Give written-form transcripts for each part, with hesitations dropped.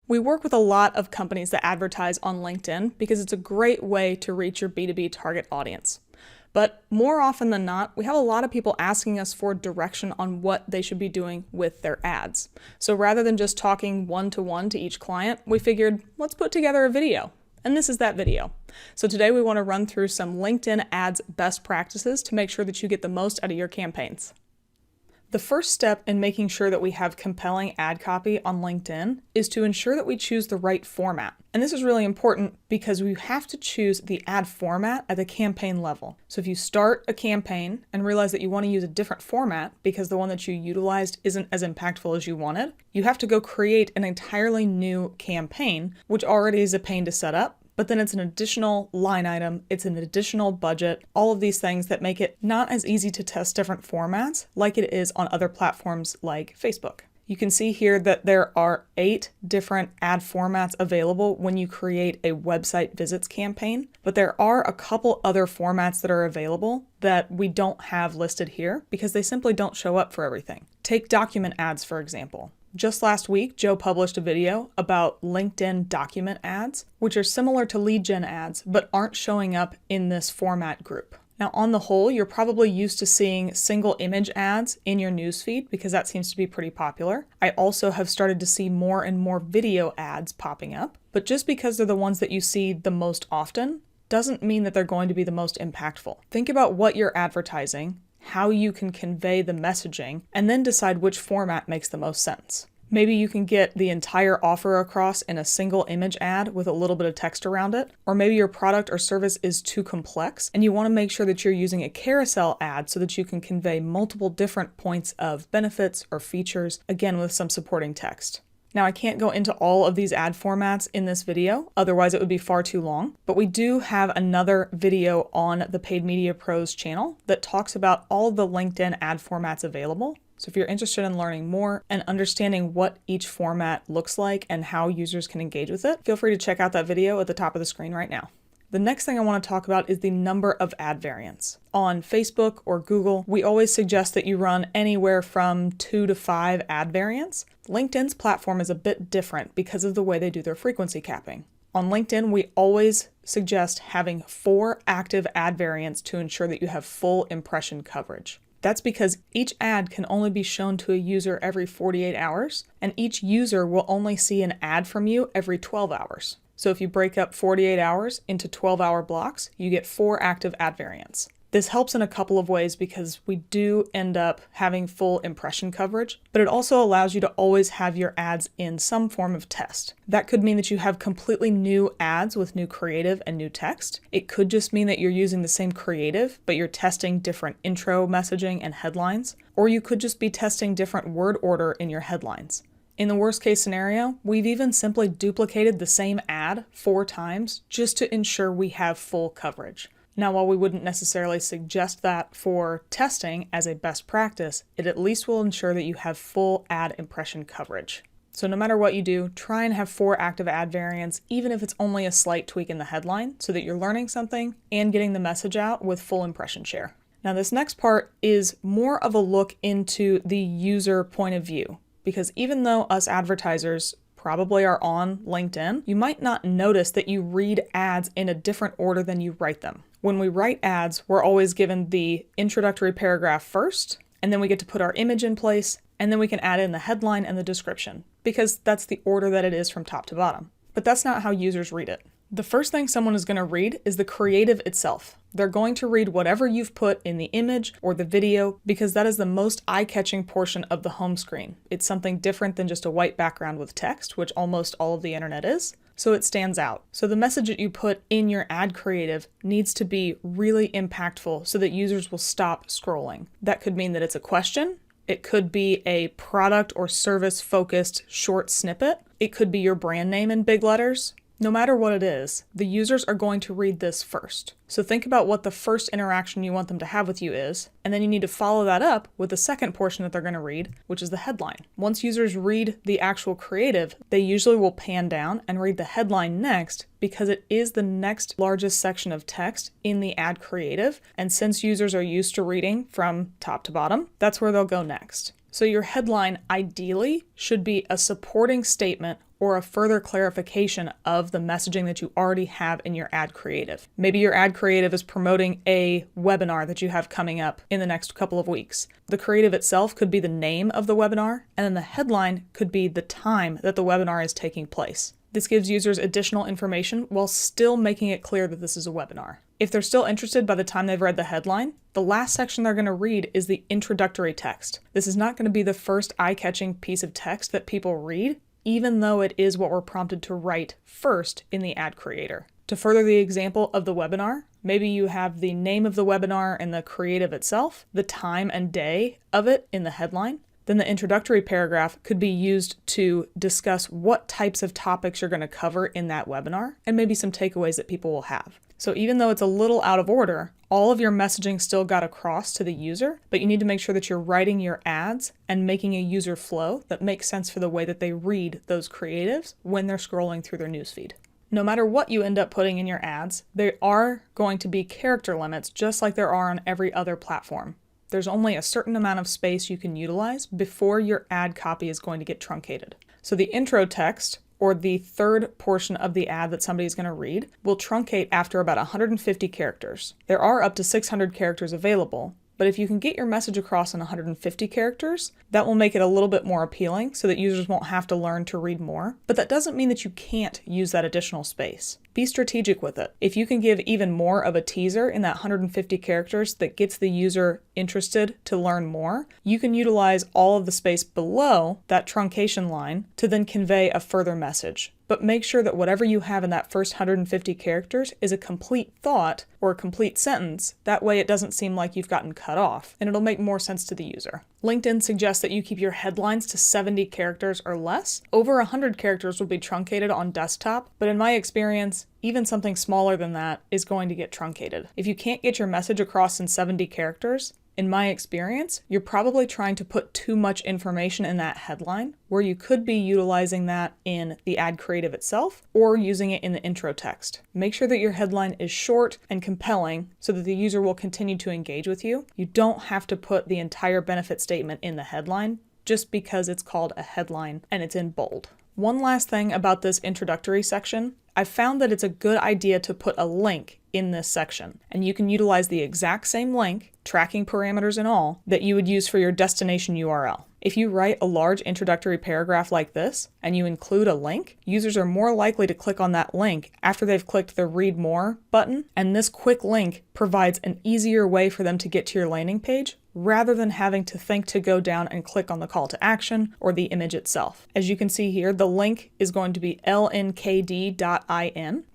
We work with a lot of companies that advertise on LinkedIn because it's a great way to reach your B2B target audience. But more often than not, we have a lot of people asking us for direction on what they should be doing with their ads. So rather than just talking one-to-one to each client, we figured, let's put together a video. And this is that video. So today we want to run through some LinkedIn ads best practices to make sure that you get the most out of your campaigns. The first step in making sure that we have compelling ad copy on LinkedIn is to ensure that we choose the right format. And this is really important because we have to choose the ad format at the campaign level. So if you start a campaign and realize that you want to use a different format because the one that you utilized isn't as impactful as you wanted, you have to go create an entirely new campaign, which already is a pain to set up. But then it's an additional line item, it's an additional budget, all of these things that make it not as easy to test different formats like it is on other platforms like Facebook. You can see here that there are 8 different ad formats available when you create a website visits campaign, but there are a couple other formats that are available that we don't have listed here because they simply don't show up for everything. Take document ads, for example. Just last week, Joe published a video about LinkedIn document ads, which are similar to lead gen ads, but aren't showing up in this format group. Now, on the whole, you're probably used to seeing single image ads in your newsfeed because that seems to be pretty popular. I also have started to see more and more video ads popping up, but just because they're the ones that you see the most often doesn't mean that they're going to be the most impactful. Think about what you're advertising, how you can convey the messaging, and then decide which format makes the most sense. Maybe you can get the entire offer across in a single image ad with a little bit of text around it, or maybe your product or service is too complex and you want to make sure that you're using a carousel ad so that you can convey multiple different points of benefits or features, again with some supporting text. Now, I can't go into all of these ad formats in this video, otherwise it would be far too long, but we do have another video on the Paid Media Pros channel that talks about all of the LinkedIn ad formats available. So if you're interested in learning more and understanding what each format looks like and how users can engage with it, feel free to check out that video at the top of the screen right now. The next thing I want to talk about is the number of ad variants. On Facebook or Google, we always suggest that you run anywhere from 2 to 5 ad variants. LinkedIn's platform is a bit different because of the way they do their frequency capping. On LinkedIn, we always suggest having 4 active ad variants to ensure that you have full impression coverage. That's because each ad can only be shown to a user every 48 hours, and each user will only see an ad from you every 12 hours. So if you break up 48 hours into 12-hour blocks, you get 4 active ad variants. This helps in a couple of ways because we do end up having full impression coverage, but it also allows you to always have your ads in some form of test. That could mean that you have completely new ads with new creative and new text. It could just mean that you're using the same creative, but you're testing different intro messaging and headlines, or you could just be testing different word order in your headlines. In the worst case scenario, we've even simply duplicated the same ad 4 times just to ensure we have full coverage. Now, while we wouldn't necessarily suggest that for testing as a best practice, it at least will ensure that you have full ad impression coverage. So no matter what you do, try and have 4 active ad variants, even if it's only a slight tweak in the headline, so that you're learning something and getting the message out with full impression share. Now, this next part is more of a look into the user point of view, because even though us advertisers probably are on LinkedIn, you might not notice that you read ads in a different order than you write them. When we write ads, we're always given the introductory paragraph first, and then we get to put our image in place, and then we can add in the headline and the description, because that's the order that it is from top to bottom. But that's not how users read it. The first thing someone is going to read is the creative itself. They're going to read whatever you've put in the image or the video because that is the most eye-catching portion of the home screen. It's something different than just a white background with text, which almost all of the internet is, so it stands out. So the message that you put in your ad creative needs to be really impactful so that users will stop scrolling. That could mean that it's a question. It could be a product or service focused short snippet. It could be your brand name in big letters. No matter what it is, the users are going to read this first. So think about what the first interaction you want them to have with you is, and then you need to follow that up with the second portion that they're going to read, which is the headline. Once users read the actual creative, they usually will pan down and read the headline next because it is the next largest section of text in the ad creative, and since users are used to reading from top to bottom, that's where they'll go next. So your headline ideally should be a supporting statement or a further clarification of the messaging that you already have in your ad creative. Maybe your ad creative is promoting a webinar that you have coming up in the next couple of weeks. The creative itself could be the name of the webinar, and then the headline could be the time that the webinar is taking place. This gives users additional information while still making it clear that this is a webinar. If they're still interested by the time they've read the headline, the last section they're going to read is the introductory text. This is not going to be the first eye-catching piece of text that people read, even though it is what we're prompted to write first in the ad creator. To further the example of the webinar, maybe you have the name of the webinar and the creative itself, the time and day of it in the headline. Then the introductory paragraph could be used to discuss what types of topics you're going to cover in that webinar and maybe some takeaways that people will have. So even though it's a little out of order, all of your messaging still got across to the user, but you need to make sure that you're writing your ads and making a user flow that makes sense for the way that they read those creatives when they're scrolling through their newsfeed. No matter what you end up putting in your ads, there are going to be character limits just like there are on every other platform. There's only a certain amount of space you can utilize before your ad copy is going to get truncated. So the intro text, or the third portion of the ad that somebody's going to read, will truncate after about 150 characters. There are up to 600 characters available, but if you can get your message across in 150 characters, that will make it a little bit more appealing so that users won't have to learn to read more. But that doesn't mean that you can't use that additional space. Be strategic with it. If you can give even more of a teaser in that 150 characters that gets the user interested to learn more, you can utilize all of the space below that truncation line to then convey a further message. But make sure that whatever you have in that first 150 characters is a complete thought or a complete sentence. That way it doesn't seem like you've gotten cut off, and it'll make more sense to the user. LinkedIn suggests that you keep your headlines to 70 characters or less. Over 100 characters will be truncated on desktop, but in my experience, even something smaller than that is going to get truncated. If you can't get your message across in 70 characters, in my experience, you're probably trying to put too much information in that headline, where you could be utilizing that in the ad creative itself or using it in the intro text. Make sure that your headline is short and compelling so that the user will continue to engage with you. You don't have to put the entire benefit statement in the headline just because it's called a headline and it's in bold. One last thing about this introductory section, I found that it's a good idea to put a link in this section, and you can utilize the exact same link, tracking parameters and all, that you would use for your destination URL. If you write a large introductory paragraph like this, and you include a link, users are more likely to click on that link after they've clicked the Read More button, and this quick link provides an easier way for them to get to your landing page, rather than having to think to go down and click on the call to action or the image itself. As you can see here, the link is going to be lnkd.in.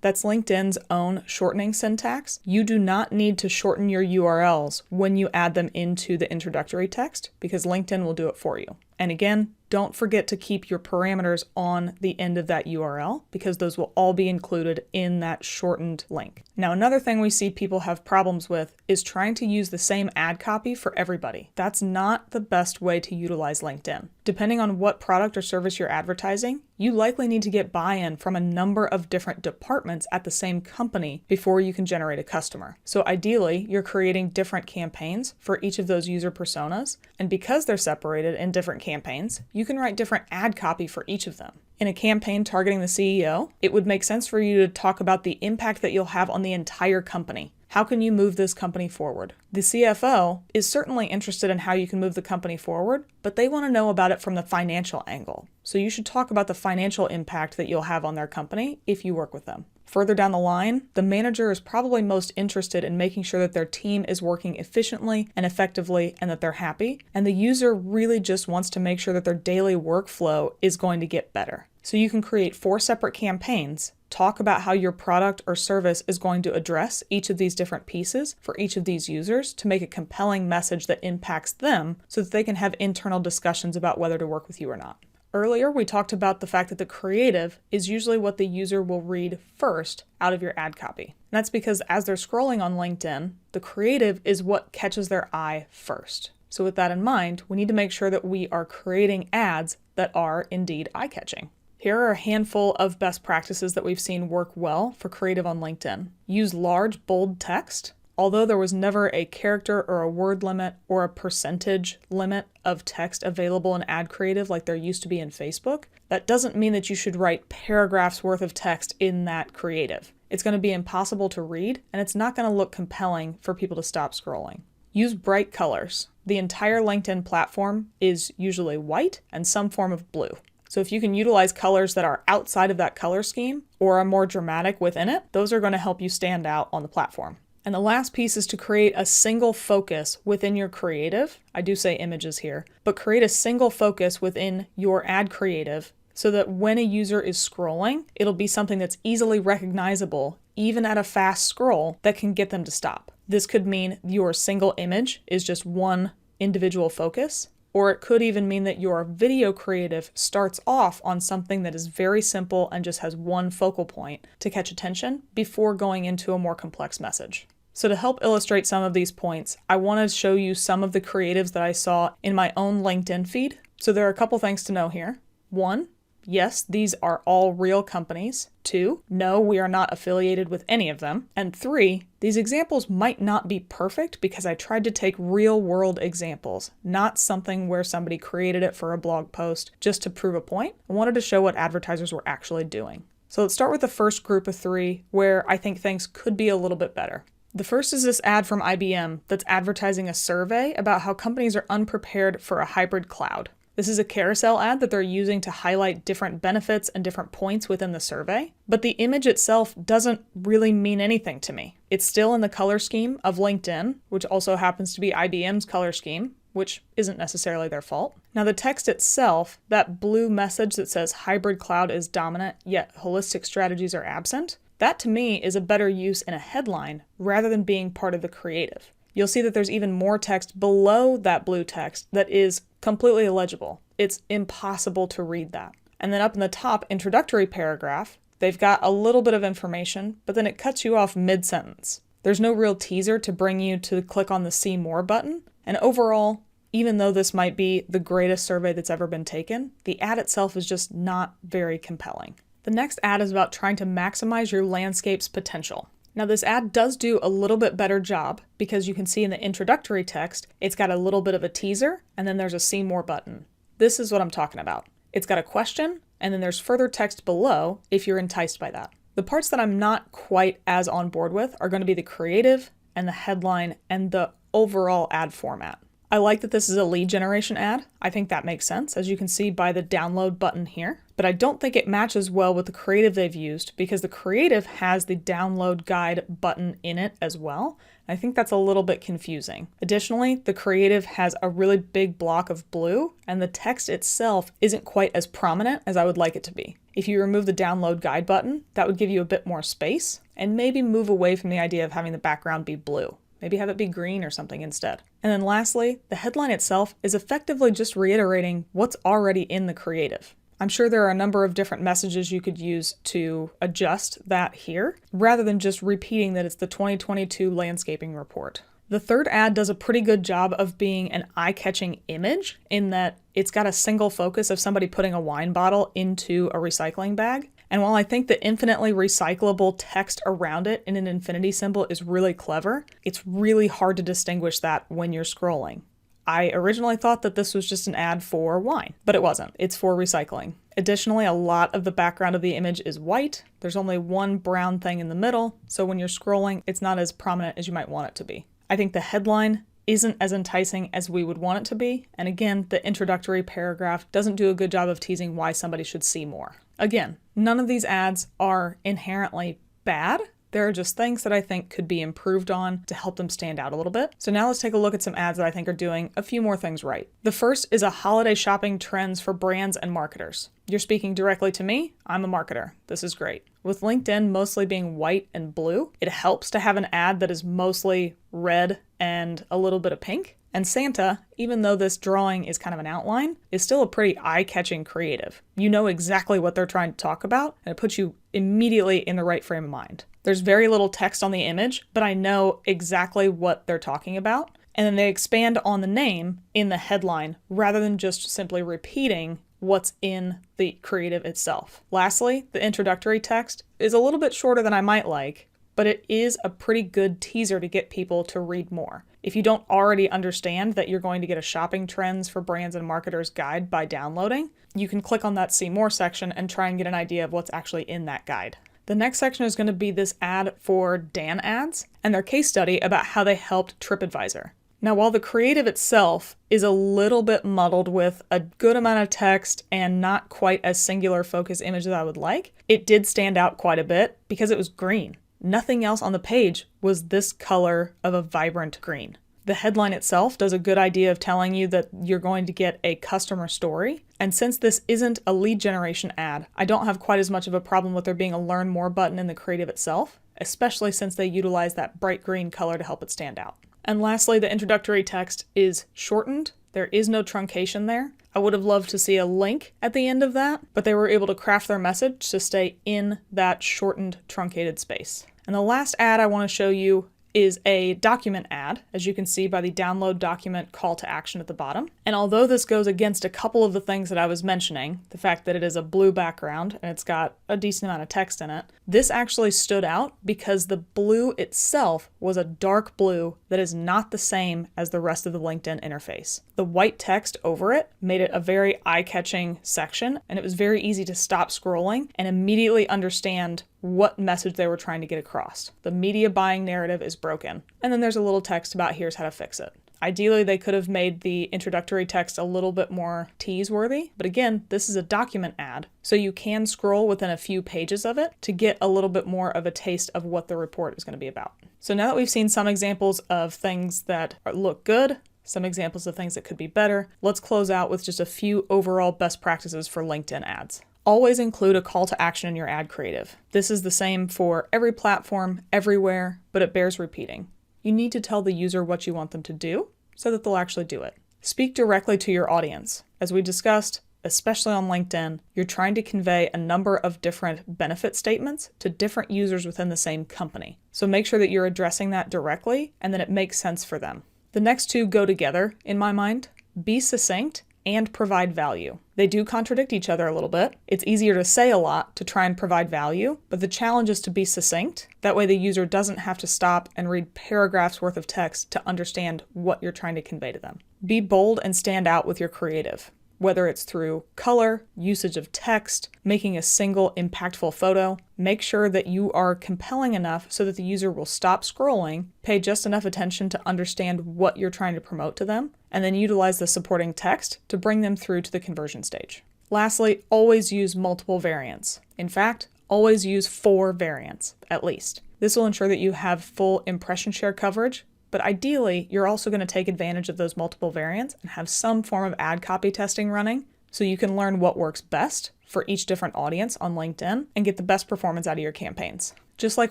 That's LinkedIn's own shortening syntax. You do not need to shorten your URLs when you add them into the introductory text because LinkedIn will do it for you. And again, don't forget to keep your parameters on the end of that URL because those will all be included in that shortened link. Now, another thing we see people have problems with is trying to use the same ad copy for everybody. That's not the best way to utilize LinkedIn. Depending on what product or service you're advertising, you likely need to get buy-in from a number of different departments at the same company before you can generate a customer. So ideally, you're creating different campaigns for each of those user personas, and because they're separated in different campaigns, you can write different ad copy for each of them. In a campaign targeting the CEO, it would make sense for you to talk about the impact that you'll have on the entire company. How can you move this company forward? The CFO is certainly interested in how you can move the company forward, but they want to know about it from the financial angle. So you should talk about the financial impact that you'll have on their company if you work with them. Further down the line, the manager is probably most interested in making sure that their team is working efficiently and effectively and that they're happy, and the user really just wants to make sure that their daily workflow is going to get better. So you can create 4 separate campaigns, talk about how your product or service is going to address each of these different pieces for each of these users to make a compelling message that impacts them so that they can have internal discussions about whether to work with you or not. Earlier, we talked about the fact that the creative is usually what the user will read first out of your ad copy. And that's because as they're scrolling on LinkedIn, the creative is what catches their eye first. So with that in mind, we need to make sure that we are creating ads that are indeed eye-catching. Here are a handful of best practices that we've seen work well for creative on LinkedIn. Use large, bold text. although there was never a character or a word limit or a percentage limit of text available in ad creative like there used to be in Facebook, that doesn't mean that you should write paragraphs worth of text in that creative. It's going to be impossible to read, and it's not going to look compelling for people to stop scrolling. Use bright colors. The entire LinkedIn platform is usually white and some form of blue. So if you can utilize colors that are outside of that color scheme or are more dramatic within it, those are going to help you stand out on the platform. And the last piece is to create a single focus within your creative. I do say images here, but create a single focus within your ad creative so that when a user is scrolling, it'll be something that's easily recognizable, even at a fast scroll, that can get them to stop. This could mean your single image is just one individual focus, or it could even mean that your video creative starts off on something that is very simple and just has one focal point to catch attention before going into a more complex message. So to help illustrate some of these points, I want to show you some of the creatives that I saw in my own LinkedIn feed. So there are a couple things to know here. 1, yes, these are all real companies. 2, no, we are not affiliated with any of them. And 3, these examples might not be perfect because I tried to take real world examples, not something where somebody created it for a blog post just to prove a point. I wanted to show what advertisers were actually doing. So let's start with the first group of 3 where I think things could be a little bit better. The first is this ad from IBM that's advertising a survey about how companies are unprepared for a hybrid cloud. This is a carousel ad that they're using to highlight different benefits and different points within the survey, but the image itself doesn't really mean anything to me. It's still in the color scheme of LinkedIn, which also happens to be IBM's color scheme, which isn't necessarily their fault. Now the text itself, that blue message that says hybrid cloud is dominant, yet holistic strategies are absent, that to me is a better use in a headline rather than being part of the creative. You'll see that there's even more text below that blue text that is completely illegible. It's impossible to read that. And then up in the top introductory paragraph, they've got a little bit of information, but then it cuts you off mid-sentence. There's no real teaser to bring you to click on the See More button. And overall, even though this might be the greatest survey that's ever been taken, the ad itself is just not very compelling. The next ad is about trying to maximize your landscape's potential. Now this ad does do a little bit better job because you can see in the introductory text, it's got a little bit of a teaser and then there's a See More button. This is what I'm talking about. It's got a question and then there's further text below if you're enticed by that. The parts that I'm not quite as on board with are going to be the creative and the headline and the overall ad format. I like that this is a lead generation ad. I think that makes sense, as you can see by the download button here. But I don't think it matches well with the creative they've used because the creative has the download guide button in it as well. I think that's a little bit confusing. Additionally, the creative has a really big block of blue and the text itself isn't quite as prominent as I would like it to be. If you remove the download guide button, that would give you a bit more space and maybe move away from the idea of having the background be blue. Maybe have it be green or something instead. And then lastly, the headline itself is effectively just reiterating what's already in the creative. I'm sure there are a number of different messages you could use to adjust that here, rather than just repeating that it's the 2022 landscaping report. The third ad does a pretty good job of being an eye-catching image in that it's got a single focus of somebody putting a wine bottle into a recycling bag. And while I think the infinitely recyclable text around it in an infinity symbol is really clever, it's really hard to distinguish that when you're scrolling. I originally thought that this was just an ad for wine, but it wasn't. It's for recycling. Additionally, a lot of the background of the image is white. There's only one brown thing in the middle, so when you're scrolling, it's not as prominent as you might want it to be. I think the headline isn't as enticing as we would want it to be, and again, the introductory paragraph doesn't do a good job of teasing why somebody should see more. Again, none of these ads are inherently bad. There are just things that I think could be improved on to help them stand out a little bit. So now let's take a look at some ads that I think are doing a few more things right. The first is a holiday shopping trends for brands and marketers. You're speaking directly to me. I'm a marketer. This is great. With LinkedIn mostly being white and blue, it helps to have an ad that is mostly red and a little bit of pink. And Santa, even though this drawing is kind of an outline, is still a pretty eye-catching creative. You know exactly what they're trying to talk about, and it puts you immediately in the right frame of mind. There's very little text on the image, but I know exactly what they're talking about. And then they expand on the name in the headline rather than just simply repeating what's in the creative itself. Lastly, the introductory text is a little bit shorter than I might like, but it is a pretty good teaser to get people to read more. If you don't already understand that you're going to get a shopping trends for brands and marketers guide by downloading, you can click on that See More section and try and get an idea of what's actually in that guide. The next section is going to be this ad for Dan Ads and their case study about how they helped TripAdvisor. Now, while the creative itself is a little bit muddled with a good amount of text and not quite as singular focus image as I would like, it did stand out quite a bit because it was green. Nothing else on the page was this color of a vibrant green. The headline itself does a good idea of telling you that you're going to get a customer story. And since this isn't a lead generation ad, I don't have quite as much of a problem with there being a learn more button in the creative itself, especially since they utilize that bright green color to help it stand out. And lastly, the introductory text is shortened. There is no truncation there. I would have loved to see a link at the end of that, but they were able to craft their message to stay in that shortened, truncated space. And the last ad I want to show you is a document ad, as you can see by the download document call to action at the bottom. And although this goes against a couple of the things that I was mentioning, the fact that it is a blue background and it's got a decent amount of text in it, this actually stood out because the blue itself was a dark blue that is not the same as the rest of the LinkedIn interface. The white text over it made it a very eye-catching section, and it was very easy to stop scrolling and immediately understand what message they were trying to get across. The media buying narrative is broken. And then there's a little text about here's how to fix it. Ideally, they could have made the introductory text a little bit more tease-worthy, but again, this is a document ad, so you can scroll within a few pages of it to get a little bit more of a taste of what the report is going to be about. So now that we've seen some examples of things that look good, some examples of things that could be better, let's close out with just a few overall best practices for LinkedIn ads. Always include a call to action in your ad creative. This is the same for every platform, everywhere, but it bears repeating. You need to tell the user what you want them to do so that they'll actually do it. Speak directly to your audience. As we discussed, especially on LinkedIn, you're trying to convey a number of different benefit statements to different users within the same company. So make sure that you're addressing that directly and that it makes sense for them. The next two go together, in my mind. Be succinct and provide value. They do contradict each other a little bit. It's easier to say a lot to try and provide value, but the challenge is to be succinct. That way the user doesn't have to stop and read paragraphs worth of text to understand what you're trying to convey to them. Be bold and stand out with your creative. Whether it's through color, usage of text, making a single impactful photo, make sure that you are compelling enough so that the user will stop scrolling, pay just enough attention to understand what you're trying to promote to them, and then utilize the supporting text to bring them through to the conversion stage. Lastly, always use multiple variants. In fact, always use 4 variants, at least. This will ensure that you have full impression share coverage, but ideally, you're also going to take advantage of those multiple variants and have some form of ad copy testing running so you can learn what works best for each different audience on LinkedIn and get the best performance out of your campaigns. Just like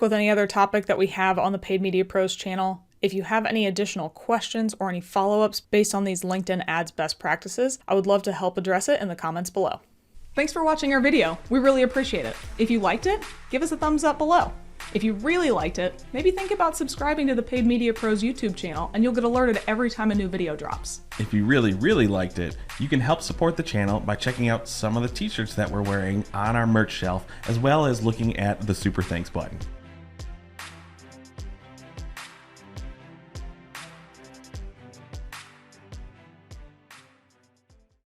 with any other topic that we have on the Paid Media Pros channel, if you have any additional questions or any follow-ups based on these LinkedIn ads best practices, I would love to help address it in the comments below. Thanks for watching our video. We really appreciate it. If you liked it, give us a thumbs up below. If you really liked it, maybe think about subscribing to the Paid Media Pros YouTube channel and you'll get alerted every time a new video drops. If you really liked it, you can help support the channel by checking out some of the t-shirts that we're wearing on our merch shelf, as well as looking at the Super Thanks button.